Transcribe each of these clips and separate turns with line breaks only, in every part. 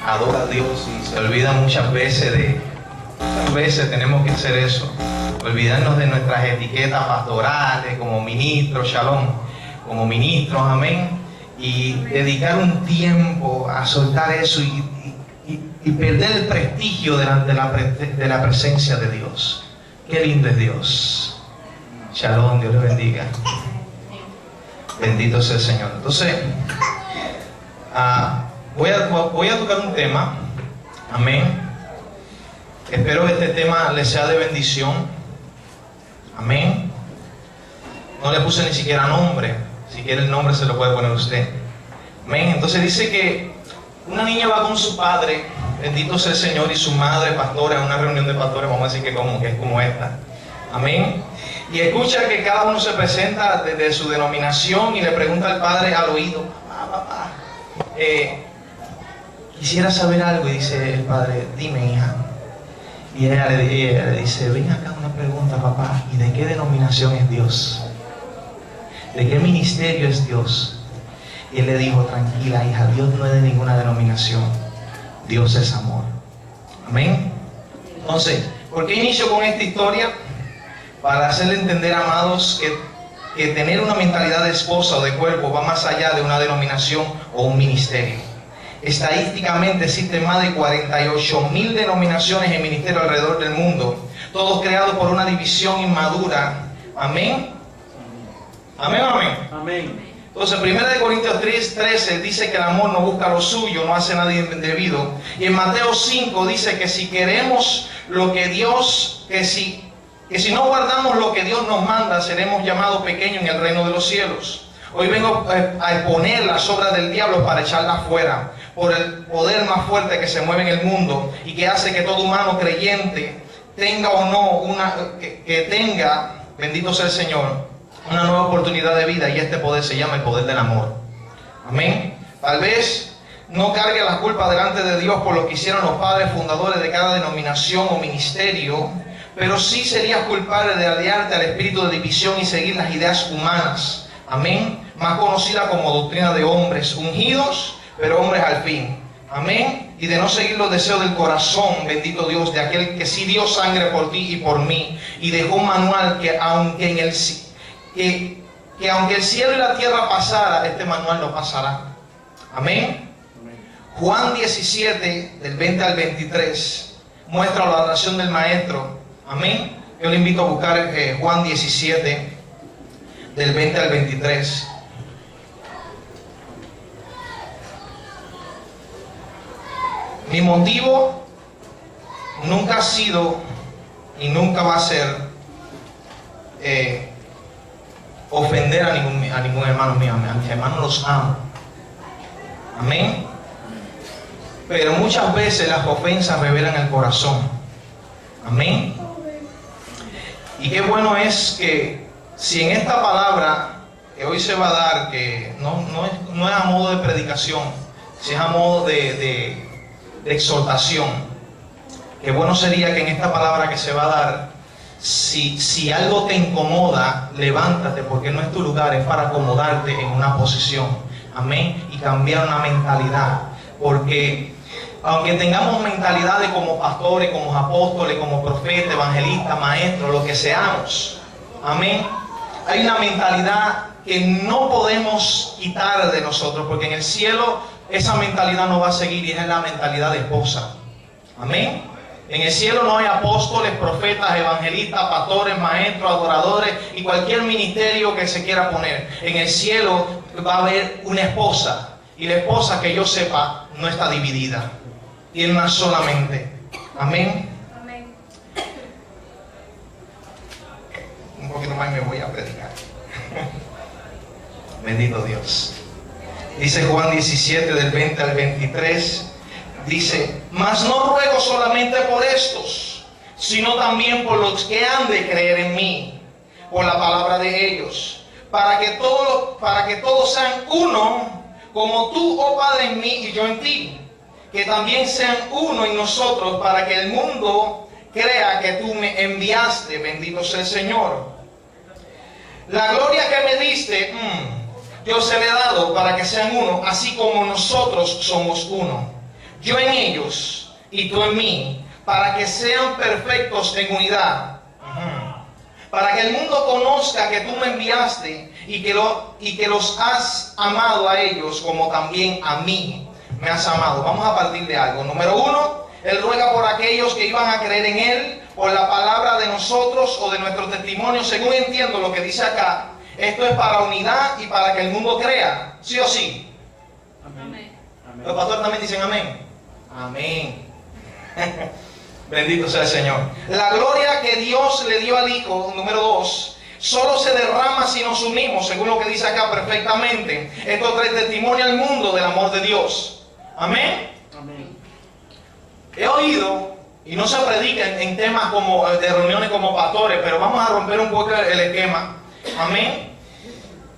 adora a Dios y se olvida muchas veces tenemos que hacer eso, olvidarnos de nuestras etiquetas pastorales como ministros, shalom, como ministros, amén, y dedicar un tiempo a soltar eso y perder el prestigio de la presencia de Dios. Qué lindo es Dios. Shalom, Dios le bendiga. Bendito sea el Señor. Entonces, voy a tocar un tema, amén. Espero que este tema les sea de bendición, amén. No le puse ni siquiera nombre, si quiere el nombre se lo puede poner usted, amén. Entonces dice que una niña va con su padre, bendito sea el Señor, y su madre pastora, a una reunión de pastores, vamos a decir que es como esta, amén. Y escucha que cada uno se presenta desde su denominación y le pregunta al padre al oído: papá, quisiera saber algo. Y dice el padre: dime, hija. Y ella le dice: ven acá, una pregunta, papá, ¿y de qué denominación es Dios? ¿De qué ministerio es Dios? Y él le dijo: tranquila, hija, Dios no es de ninguna denominación, Dios es amor. Amén. Entonces, ¿por qué inicio con esta historia? Para hacerle entender, amados, que tener una mentalidad de esposa o de cuerpo va más allá de una denominación o un ministerio. Estadísticamente existen más de 48,000 denominaciones y ministerios alrededor del mundo, todos creados por una división inmadura. Amén. Amén, amén.
Amén.
Entonces, 1 Corintios 3:13 dice que el amor no busca lo suyo, no hace nada indebido. Y en Mateo 5 dice que si queremos lo que Dios, que si no guardamos lo que Dios nos manda, seremos llamados pequeños en el reino de los cielos. Hoy vengo a exponer las obras del diablo para echarlas fuera, por el poder más fuerte que se mueve en el mundo y que hace que todo humano creyente tenga o no que tenga, bendito sea el Señor, una nueva oportunidad de vida, y este poder se llama el poder del amor. Amén. Tal vez no cargue la culpa delante de Dios por lo que hicieron los padres fundadores de cada denominación o ministerio, pero sí serías culpable de aliarte al espíritu de división y seguir las ideas humanas. Amén. Más conocida como doctrina de hombres ungidos, pero hombres al fin. Amén. Y de no seguir los deseos del corazón, bendito Dios, de aquel que sí dio sangre por ti y por mí, y dejó un manual que aunque el cielo y la tierra pasara, este manual no pasará. Amén. Juan 17, del 20 al 23, muestra la oración del maestro. Amén. Yo le invito a buscar Juan 17, del 20 al 23. Mi motivo nunca ha sido y nunca va a ser ofender a ningún hermano mío. A mis hermanos los amo. Amén. Pero muchas veces las ofensas revelan el corazón. Amén. Y qué bueno es que si en esta palabra que hoy se va a dar, que no es a modo de predicación, si es a modo de exhortación, qué bueno sería que en esta palabra que se va a dar, si algo te incomoda, levántate, porque no es tu lugar, es para acomodarte en una posición. Amén. Y cambiar una mentalidad, porque aunque tengamos mentalidades como pastores, como apóstoles, como profetas, evangelistas, maestros, lo que seamos, amén, hay una mentalidad que no podemos quitar de nosotros, porque en el cielo esa mentalidad no va a seguir, y es la mentalidad de esposa. Amén. En el cielo no hay apóstoles, profetas, evangelistas, pastores, maestros, adoradores y cualquier ministerio que se quiera poner. En el cielo va a haber una esposa, y la esposa, que yo sepa, no está dividida. Tiene una solamente. Amén.
Amén.
Un poquito más y me voy a predicar. Bendito Dios. Dice Juan 17, del 20 al 23. Dice: mas no ruego solamente por estos, sino también por los que han de creer en mí, por la palabra de ellos, para que todos sean uno, como tú, oh Padre, en mí y yo en ti, que también sean uno en nosotros, para que el mundo crea que tú me enviaste. Bendito sea el Señor. La gloria que me diste, yo se le he dado, para que sean uno, así como nosotros somos uno. yo en ellos y tú en mí, para que sean perfectos en unidad. Para que el mundo conozca que tú me enviaste y que los has amado a ellos como también a mí me has amado. Vamos a partir de algo. Número 1, Él ruega por aquellos que iban a creer en Él, por la palabra de nosotros o de nuestro testimonio. Según entiendo lo que dice acá, esto es para unidad y para que el mundo crea. ¿Sí o sí?
Amén.
Los pastores también dicen amén. Amén. Bendito sea el Señor. La gloria que Dios le dio al Hijo, número 2, solo se derrama si nos unimos, según lo que dice acá perfectamente. Esto trae testimonio al mundo del amor de Dios. Amén.
Amén.
He oído, y no se predica en temas como de reuniones como pastores, pero vamos a romper un poco el esquema. Amén.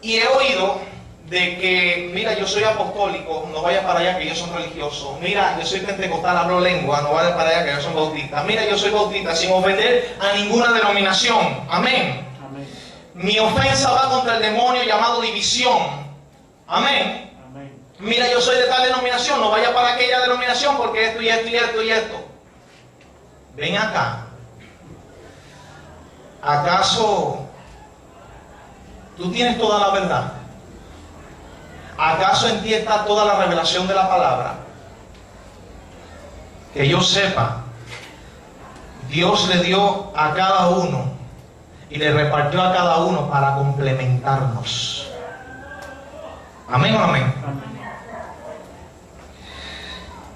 Y he oído de que, mira, yo soy apostólico, no vayas para allá que ellos son religiosos. Mira, yo soy pentecostal, hablo lengua, no vayas para allá que ellos son bautistas. Mira, yo soy bautista, sin ofender a ninguna denominación. Amén.
Amén.
Mi ofensa va contra el demonio llamado división. Amén.
Amén.
Mira, yo soy de tal denominación, no vaya para aquella denominación porque esto y esto y esto y esto. Ven acá. ¿Acaso tú tienes toda la verdad? ¿Acaso en ti está toda la revelación de la palabra? Que yo sepa, Dios le dio a cada uno y le repartió a cada uno para complementarnos. ¿Amén o amén?
Amén.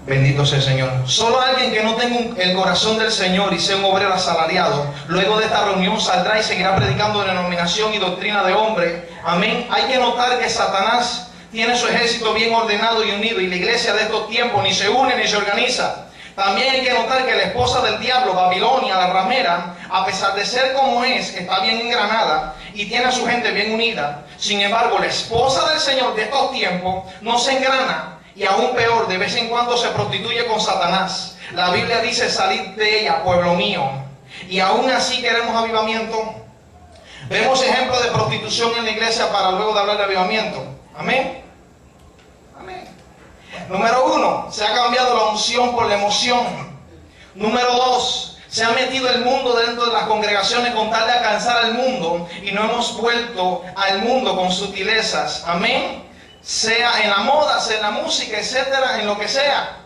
Bendito sea el Señor. Solo alguien que no tenga el corazón del Señor y sea un obrero asalariado, luego de esta reunión saldrá y seguirá predicando denominación y doctrina de hombre. Amén. Hay que notar que Satanás tiene su ejército bien ordenado y unido, y la iglesia de estos tiempos ni se une ni se organiza. También hay que notar que la esposa del diablo, Babilonia, la ramera, a pesar de ser como es, está bien engranada y tiene a su gente bien unida. Sin embargo, la esposa del Señor de estos tiempos no se engrana, y aún peor, de vez en cuando se prostituye con Satanás. La Biblia dice: salid de ella, pueblo mío. Y aún así queremos avivamiento. Vemos ejemplos de prostitución en la iglesia para luego de hablar de avivamiento. Amén. Amén. Número 1, se ha cambiado la unción por la emoción. Número 2, se ha metido el mundo dentro de las congregaciones con tal de alcanzar al mundo, y no hemos vuelto al mundo con sutilezas. Amén. Sea en la moda, sea en la música, etcétera, en lo que sea.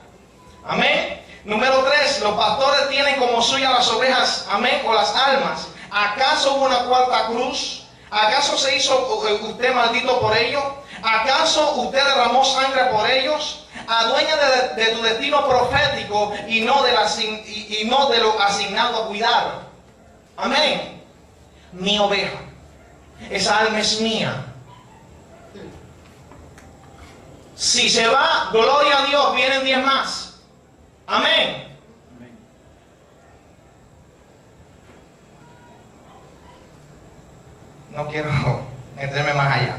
Amén. Número 3, los pastores tienen como suya las ovejas, amén, o las almas. ¿Acaso hubo una cuarta cruz? ¿Acaso se hizo usted maldito por ello? ¿Acaso usted derramó sangre por ellos? Adueña de tu destino profético y no de lo asignado a cuidar. Amén. Mi oveja, esa alma es mía. Si se va, gloria a Dios, vienen 10 más. Amén.
Amén.
No quiero meterme más allá.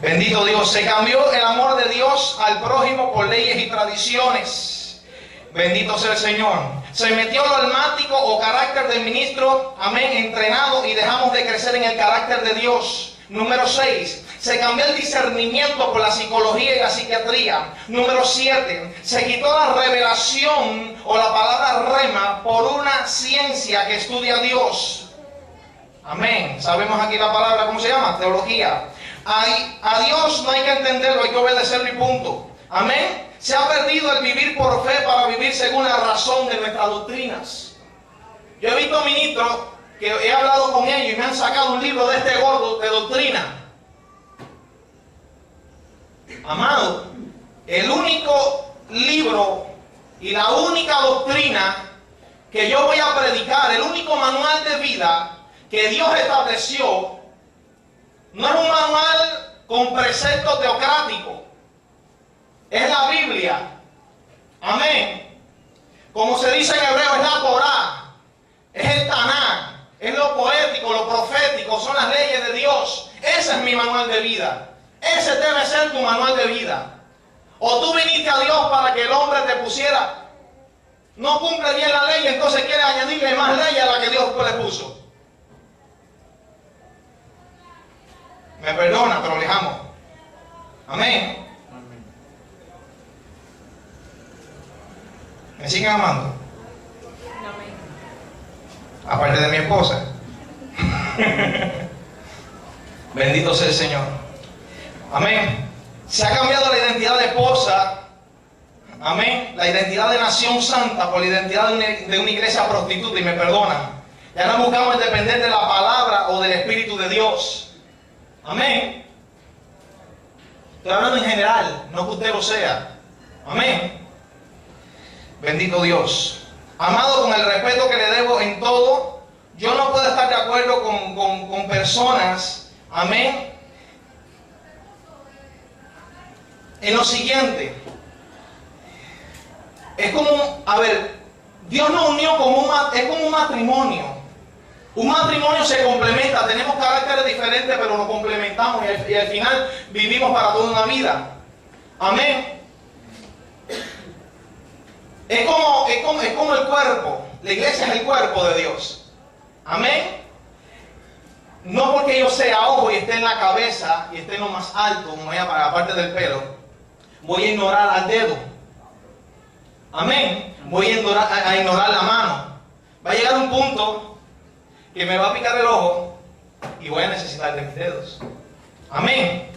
Bendito Dios. Se cambió el amor de Dios al prójimo por leyes y tradiciones. Bendito sea el Señor. Se metió lo almático o carácter del ministro, amén, entrenado, y dejamos de crecer en el carácter de Dios. Número 6. Se cambió el discernimiento por la psicología y la psiquiatría. Número 7. Se quitó la revelación o la palabra rema por una ciencia que estudia a Dios. Amén. Sabemos aquí la palabra, ¿cómo se llama? Teología. A Dios no hay que entenderlo, hay que obedecerlo y punto. Amén. Se ha perdido el vivir por fe para vivir según la razón de nuestras doctrinas. Yo he visto ministros que he hablado con ellos y me han sacado un libro de este gordo de doctrina. Amado, el único libro y la única doctrina que yo voy a predicar, el único manual de vida que Dios estableció, no es un manual con preceptos teocráticos, es la Biblia. Amén. Como se dice en hebreo, es la Torá, es el Tanakh, es lo poético, lo profético, son las leyes de Dios. Ese es mi manual de vida. Ese debe ser tu manual de vida. O tú viniste a Dios para que el hombre te pusiera, no cumple bien la ley, entonces quiere añadirle más ley a la que Dios le puso. Me perdona, pero le amo. Amén.
Amén.
¿Me siguen amando? Aparte de mi esposa. Bendito sea el Señor. Amén. Se ha cambiado la identidad de esposa. Amén. La identidad de nación santa por la identidad de una iglesia prostituta, y me perdonan. Ya no buscamos depender de la palabra o del Espíritu de Dios. Amén. Estoy hablando en general, no que usted lo sea. Amén. Bendito Dios. Amado, con el respeto que le debo en todo, yo no puedo estar de acuerdo con personas, amén, en lo siguiente. Es como, a ver, Dios nos unió es como un matrimonio. Un matrimonio se complementa, tenemos caracteres diferentes, pero nos complementamos y al final vivimos para toda una vida. Amén. Es como el cuerpo. La iglesia es el cuerpo de Dios. Amén. No porque yo sea ojo y esté en la cabeza y esté en lo más alto, como ella para la parte del pelo, voy a ignorar al dedo. Amén. Voy a ignorar la mano. Va a llegar un punto que me va a picar el ojo y voy a necesitar de mis dedos. Amén.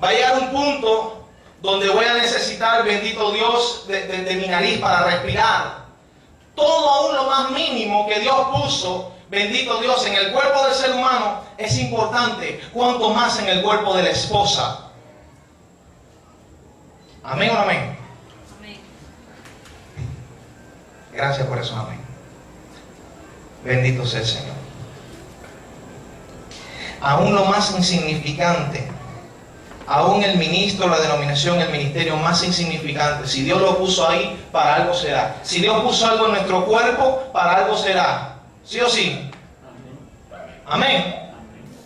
Va a llegar un punto donde voy a necesitar, bendito Dios, de mi nariz para respirar. Todo aún lo más mínimo que Dios puso, bendito Dios, en el cuerpo del ser humano es importante, cuanto más en el cuerpo de la esposa. ¿Amén o no amén? Amén. Gracias por eso, amén. Bendito sea el Señor. Aún lo más insignificante, aún el ministro, la denominación, el ministerio más insignificante, si Dios lo puso ahí, para algo será. Si Dios puso algo en nuestro cuerpo, para algo será. ¿Sí o sí? Amén.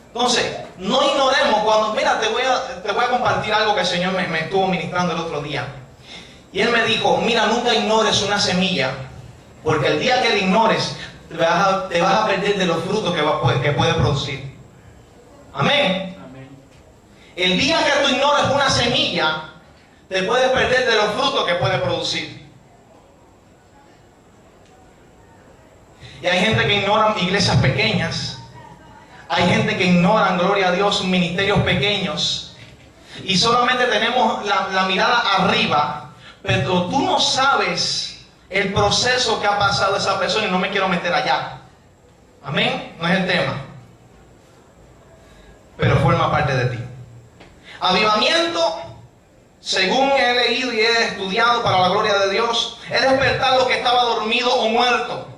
Entonces, no ignoremos cuando... Mira, te voy a compartir algo que el Señor me estuvo ministrando el otro día. Y Él me dijo, mira, nunca ignores una semilla, porque el día que la ignores, te vas a perder de los frutos que puede producir. Amén. El día que tú ignores una semilla, te puedes perder de los frutos que puede producir. Y hay gente que ignora iglesias pequeñas. Hay gente que ignora, gloria a Dios, ministerios pequeños. Y solamente tenemos la mirada arriba. Pero tú no sabes el proceso que ha pasado esa persona y no me quiero meter allá. Amén. No es el tema. Pero forma parte de ti. Avivamiento, según he leído y he estudiado para la gloria de Dios, es despertar lo que estaba dormido o muerto.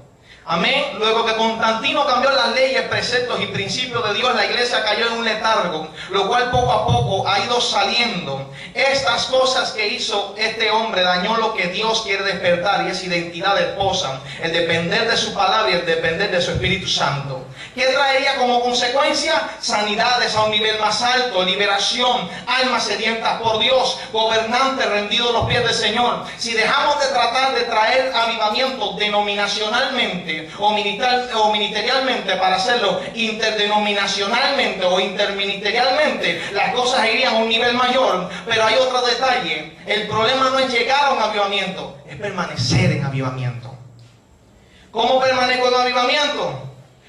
Amén. Luego que Constantino cambió las leyes, preceptos y principios de Dios, la iglesia cayó en un letargo, lo cual poco a poco ha ido saliendo. Estas cosas que hizo este hombre dañó lo que Dios quiere despertar, y es identidad de esposa, el depender de su palabra y el depender de su Espíritu Santo. ¿Qué traería como consecuencia? Sanidades a un nivel más alto, liberación, almas sedientas por Dios, gobernantes rendidos a los pies del Señor. Si dejamos de tratar de traer avivamiento denominacionalmente o ministerialmente para hacerlo interdenominacionalmente o interministerialmente, las cosas irían a un nivel mayor. Pero hay otro detalle: el problema no es llegar a un avivamiento, es permanecer en avivamiento. ¿Cómo permanezco en avivamiento?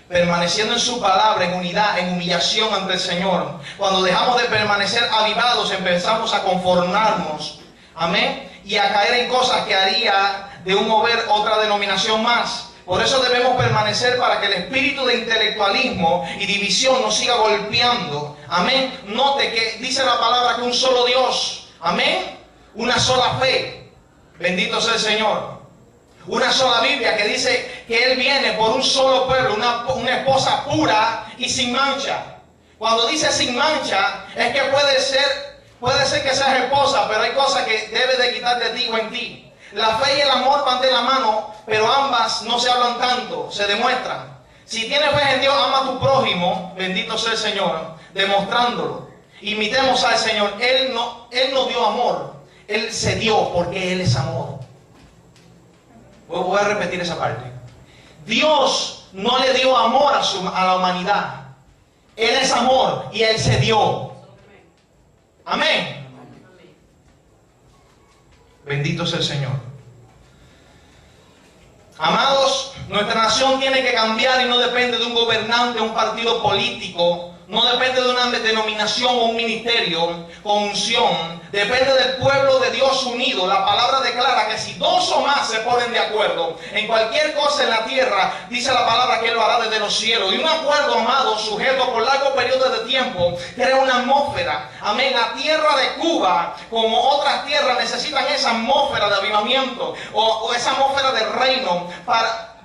Permaneciendo en su palabra, en unidad, en humillación ante el Señor. Cuando dejamos de permanecer avivados, empezamos a conformarnos, amén, y a caer en cosas que haría de un mover otra denominación más. Por eso debemos permanecer, para que el espíritu de intelectualismo y división nos siga golpeando. Amén. Note que dice la palabra que un solo Dios. Amén. Una sola fe. Bendito sea el Señor. Una sola Biblia que dice que Él viene por un solo pueblo, una esposa pura y sin mancha. Cuando dice sin mancha, es que puede ser que seas esposa, pero hay cosas que debes de quitar de ti o en ti. La fe y el amor van de la mano, pero ambas no se hablan tanto, se demuestran. Si tienes fe en Dios, ama a tu prójimo, bendito sea el Señor, demostrándolo. Imitemos al Señor. Él no dio amor, Él se dio porque Él es amor. Voy a repetir esa parte. Dios no le dio amor a la humanidad. Él es amor y Él se dio. Amén. Bendito sea el Señor. Amados, nuestra nación tiene que cambiar y no depende de un gobernante, un partido político, no depende de una denominación o un ministerio con unción, depende del pueblo de Dios unido. La palabra declara que si dos o más se ponen de acuerdo en cualquier cosa en la tierra, dice la palabra que Él lo hará desde los cielos. Y un acuerdo, amado, sujeto por largo periodo de tiempo, crea una atmósfera. Amén. La tierra de Cuba, como otras tierras, necesitan esa atmósfera de avivamiento o esa atmósfera de reino para...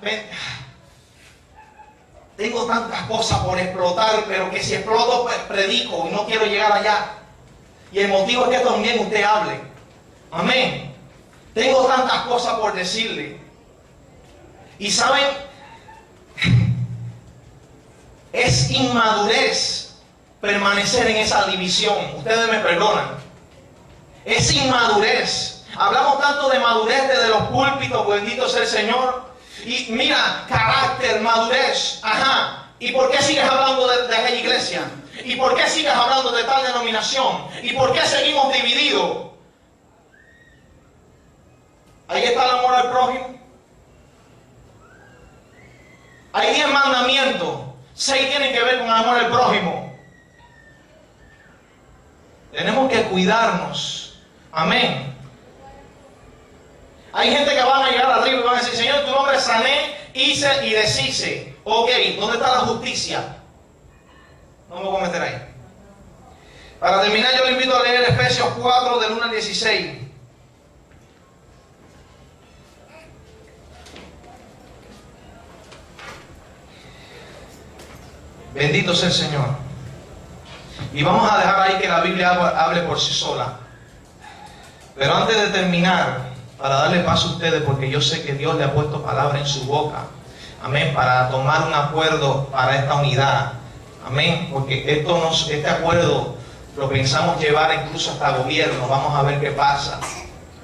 Tengo tantas cosas por explotar, pero que si exploto, predico y no quiero llegar allá. Y el motivo es que también usted hable. Amén. Tengo tantas cosas por decirle. Y saben, es inmadurez permanecer en esa división. Ustedes me perdonan. Es inmadurez. Hablamos tanto de madurez desde los púlpitos, bendito sea el Señor. Y mira, carácter, madurez, ajá. ¿Y por qué sigues hablando de aquella iglesia? ¿Y por qué sigues hablando de tal denominación? ¿Y por qué seguimos divididos? Ahí está el amor al prójimo. Hay 10 mandamientos, 6 tienen que ver con el amor al prójimo. Tenemos que cuidarnos. Amén. Hay gente que van a llegar arriba y van a decir: Señor, tu nombre es sané, hice y deshice. Ok, ¿dónde está la justicia? No me voy a meter ahí. Para terminar, yo le invito a leer Efesios 4, del 1 al 16. Bendito sea el Señor. Y vamos a dejar ahí que la Biblia hable por sí sola. Pero antes de terminar, para darle paso a ustedes, porque yo sé que Dios le ha puesto palabra en su boca, amén, para tomar un acuerdo para esta unidad, amén, porque este acuerdo lo pensamos llevar incluso hasta gobierno. Vamos a ver qué pasa,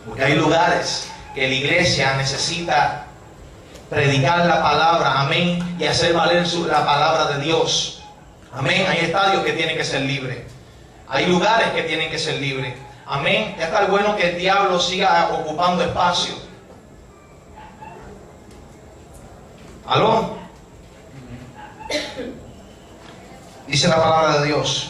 porque hay lugares que la iglesia necesita predicar la palabra, amén, y hacer valer la palabra de Dios, amén. Hay estadios que tienen que ser libres, hay lugares que tienen que ser libres. Amén. Ya está bueno que el diablo siga ocupando espacio. ¿Aló? Dice la palabra de Dios.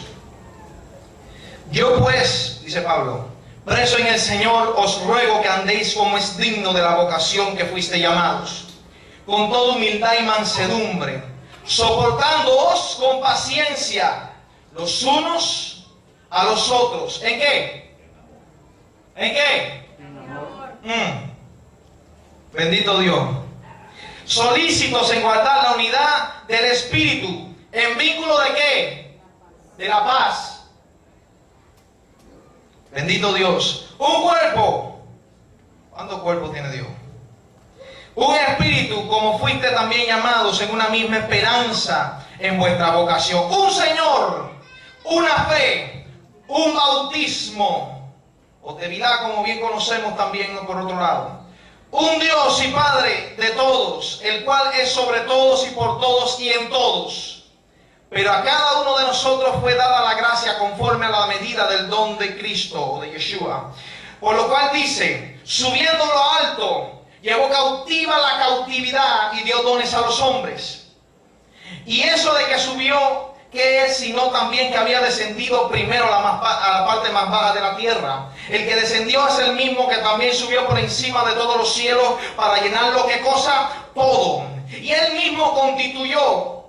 Yo pues, dice Pablo, preso en el Señor, os ruego que andéis como es digno de la vocación que fuiste llamados, con toda humildad y mansedumbre, soportándoos con paciencia los unos a los otros. ¿En qué? ¿En qué? Bendito Dios. Solícitos en guardar la unidad del Espíritu. ¿En vínculo de qué? De la paz. Bendito Dios. Un cuerpo. ¿Cuántos cuerpos tiene Dios? Un espíritu, como fuiste también llamados en una misma esperanza en vuestra vocación. Un Señor, una fe, un bautismo, o debilidad, como bien conocemos también por otro lado. Un Dios y Padre de todos, el cual es sobre todos y por todos y en todos. Pero a cada uno de nosotros fue dada la gracia conforme a la medida del don de Cristo o de Yeshua. Por lo cual dice: subiendo lo alto, llevó cautiva la cautividad y dio dones a los hombres. Y eso de que subió, ¿qué es sino también que había descendido primero a la parte más baja de la tierra? El que descendió es el mismo que también subió por encima de todos los cielos para llenarlo, ¿qué cosa? Todo. Y él mismo constituyó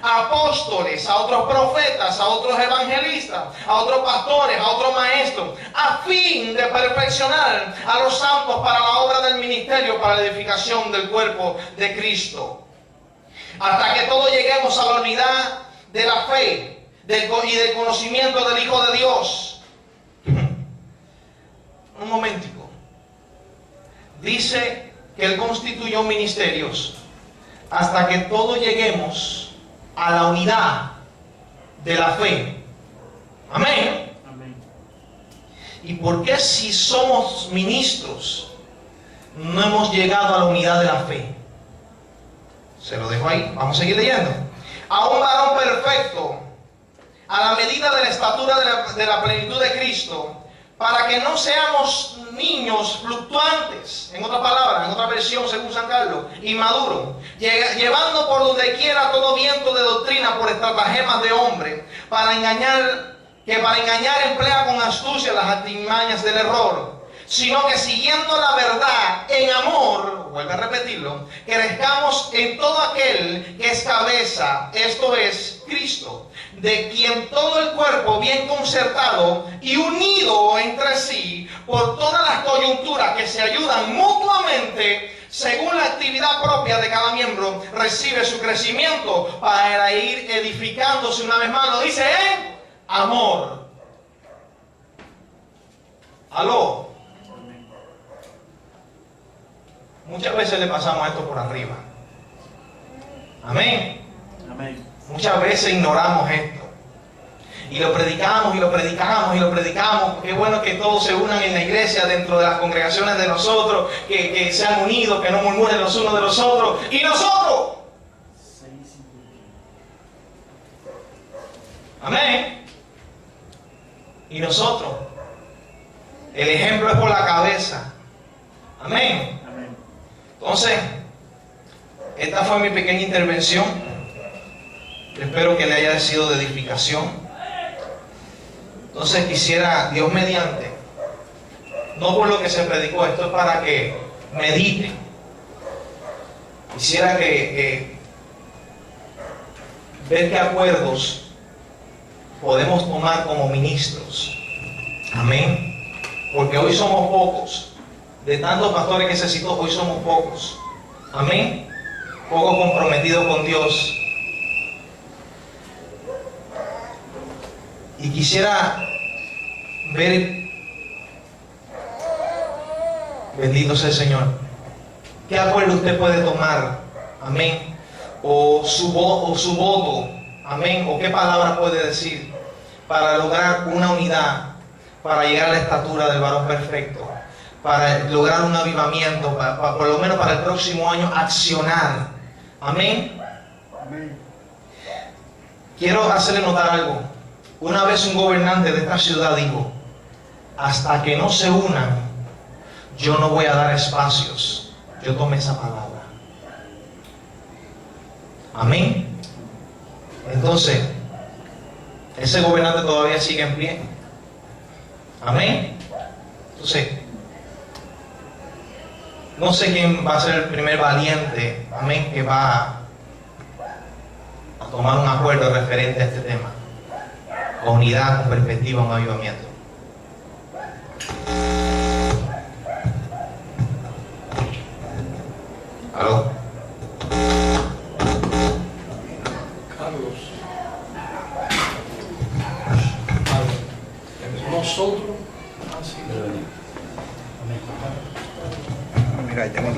a apóstoles, a otros profetas, a otros evangelistas, a otros pastores, a otros maestros, a fin de perfeccionar a los santos para la obra del ministerio, para la edificación del cuerpo de Cristo, hasta que todos lleguemos a la unidad de la fe y del conocimiento del Hijo de Dios. Un momentico. Dice que Él constituyó ministerios hasta que todos lleguemos a la unidad de la fe. Amén. Amén. ¿Y por qué, si somos ministros, no hemos llegado a la unidad de la fe? Se lo dejo ahí. Vamos a seguir leyendo. A un varón perfecto, a la medida de la estatura de la plenitud de Cristo, para que no seamos niños fluctuantes, en otras palabras, en otra versión según San Carlos, inmaduros, llevando por donde quiera todo viento de doctrina por estratagemas de hombre, para engañar emplea con astucia las artimañas del error, sino que siguiendo la verdad en amor, vuelve a repetirlo, crezcamos en todo aquel que es cabeza, esto es Cristo, de quien todo el cuerpo bien concertado y unido entre sí por todas las coyunturas que se ayudan mutuamente según la actividad propia de cada miembro, recibe su crecimiento para ir edificándose una vez más, lo dice en amor. ¿Aló? Muchas veces le pasamos esto por arriba. Amén.
Amén.
Muchas veces ignoramos esto. Y lo predicamos, y lo predicamos, y lo predicamos. Qué bueno que todos se unan en la iglesia, dentro de las congregaciones de nosotros, que sean unidos, que no murmuren los unos de los otros. ¿Y nosotros? Amén. Y nosotros. El ejemplo es por la cabeza. Amén.
Amén.
Entonces, esta fue mi pequeña intervención. Espero que le haya sido de edificación. Entonces quisiera, Dios mediante, no por lo que se predicó, esto es para que mediten. Quisiera que ver qué acuerdos podemos tomar como ministros. Amén. Porque hoy somos pocos. De tantos pastores que se citó, hoy somos pocos. Amén. Pocos comprometidos con Dios. Y quisiera ver, bendito sea el Señor, qué acuerdo usted puede tomar, amén, o su voto, amén, o qué palabra puede decir para lograr una unidad, para llegar a la estatura del varón perfecto, para lograr un avivamiento, por lo menos para el próximo año accionar, amén.
Amén.
Quiero hacerle notar algo. Una vez un gobernante de esta ciudad dijo: hasta que no se unan, yo no voy a dar espacios. Yo tomé esa palabra. Amén. Entonces, ese gobernante todavía sigue en pie. Amén. Entonces, no sé quién va a ser el primer valiente, amén, que va a tomar un acuerdo referente a este tema. Con unidad, con perspectiva, un avivamiento. ¿Aló?
Carlos. Nosotros, así.
Mira, ahí tengo